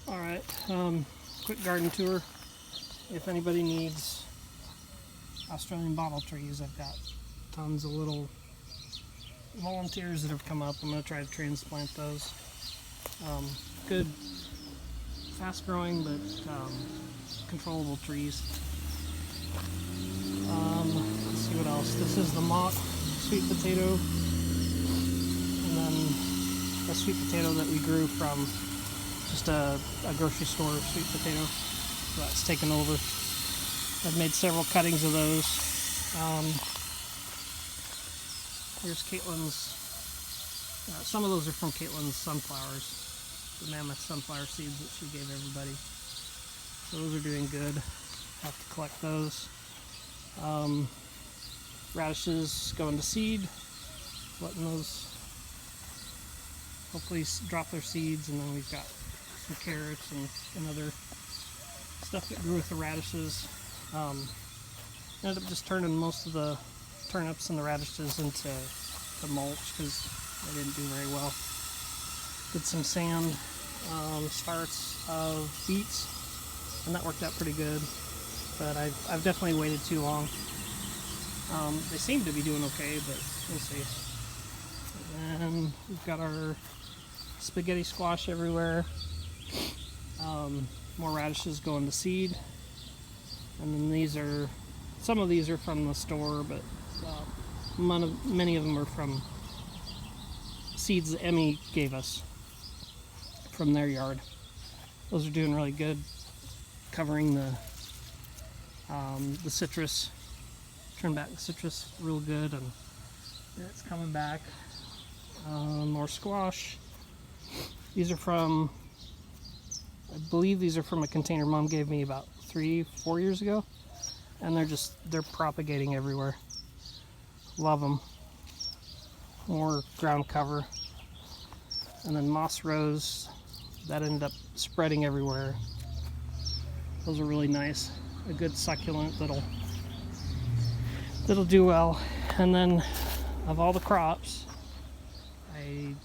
Alright, quick garden tour. If anybody needs Australian bottle trees, I've got tons of little volunteers that have come up. I'm going to try to transplant those. Good, fast growing, but controllable trees. Let's see what else. This is the mock sweet potato, and then a sweet potato that we grew from just a grocery store sweet potato. So that's taken over. I've made several cuttings of those. Here's Caitlin's. Some of those are from Caitlin's sunflowers, the mammoth sunflower seeds that she gave everybody. So those are doing good. Have to collect those. Radishes going to seed, letting those hopefully drop their seeds, and then we've got some carrots and other stuff that grew with the radishes. Ended up just turning most of the turnips and the radishes into mulch because they didn't do very well. Did some sand starts of beets, and that worked out pretty good, but I've definitely waited too long. They seem to be doing okay, but we'll see. And then we've got our spaghetti squash everywhere. More radishes going to seed. And then some of these are from the store, but many of them are from seeds that Emmy gave us from their yard. Those are doing really good, covering the citrus. Turn back the citrus real good, and it's coming back. More squash. These are from, I believe these are from a container Mom gave me about 3-4 years ago, and they're propagating everywhere. Love them. More ground cover, and then moss rose that ended up spreading everywhere. Those are really nice. A good succulent that'll do well. And then of all the crops, I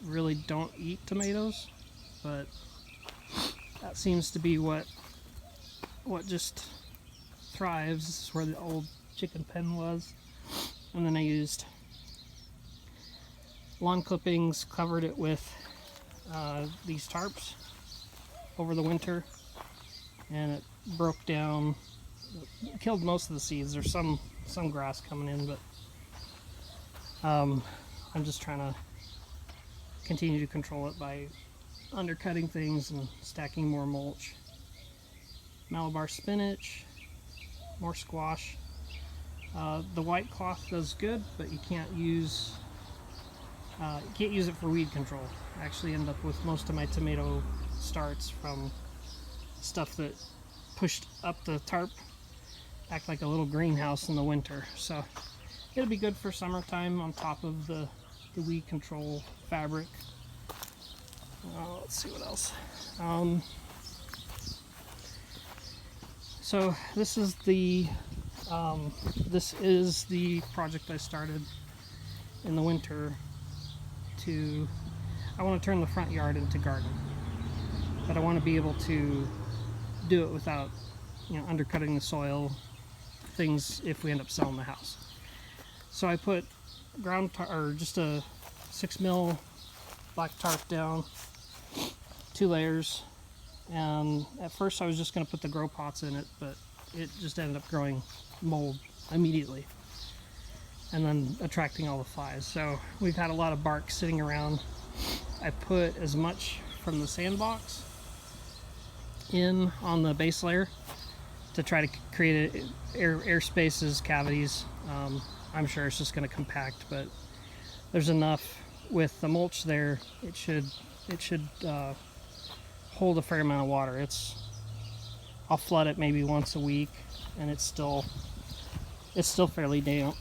really don't eat tomatoes, but that seems to be what just thrives. This is where the old chicken pen was. And then I used lawn clippings, covered it with these tarps over the winter, and it broke down, killed most of the seeds. There's some grass coming in, but I'm just trying to continue to control it by undercutting things and stacking more mulch. Malabar spinach, more squash. The white cloth does good, but you can't use it for weed control. I actually end up with most of my tomato starts from stuff that pushed up the tarp, act like a little greenhouse in the winter. So it'll be good for summertime on top of the weed control fabric. Let's see what else. So this is the project I started in the winter. I want to turn the front yard into garden, but I want to be able to do it without, undercutting the soil, things if we end up selling the house. So I put just a 6mm black tarp down, 2 layers, and at first I was just going to put the grow pots in it, but it just ended up growing mold immediately and then attracting all the flies. So we've had a lot of bark sitting around. I put as much from the sandbox in on the base layer to try to create air spaces, cavities. I'm sure it's just going to compact, but there's enough with the mulch there. It should hold a fair amount of water. I'll flood it maybe once a week, and it's still fairly damp.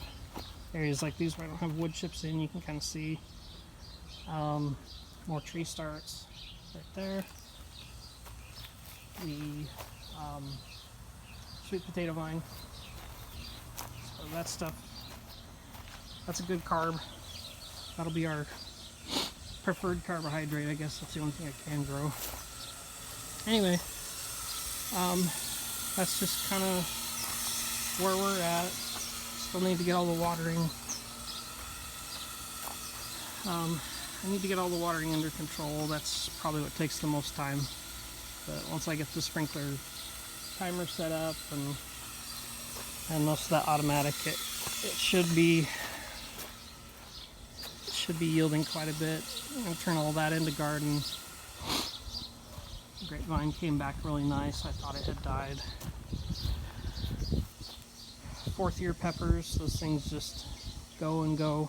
Areas like these where I don't have wood chips in, you can kind of see. More tree starts right there. The sweet potato vine. So that's a good carb. That'll be our preferred carbohydrate. I guess that's the only thing I can grow. Anyway, that's just kind of where we're at. Still need to get all the watering. I need to get all the watering under control. That's probably what takes the most time. But once I get the sprinkler timer set up and most of that automatic, it should be yielding quite a bit. I'm gonna turn all that into garden. The grapevine came back really nice. I thought it had died. 4th year peppers, those things just go and go.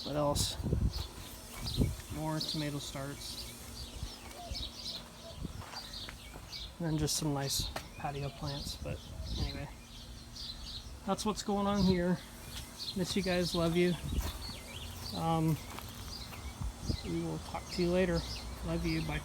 What else? More tomato starts. And then just some nice patio plants. But anyway, that's what's going on here. Miss you guys, love you. We will talk to you later. Love you, bye.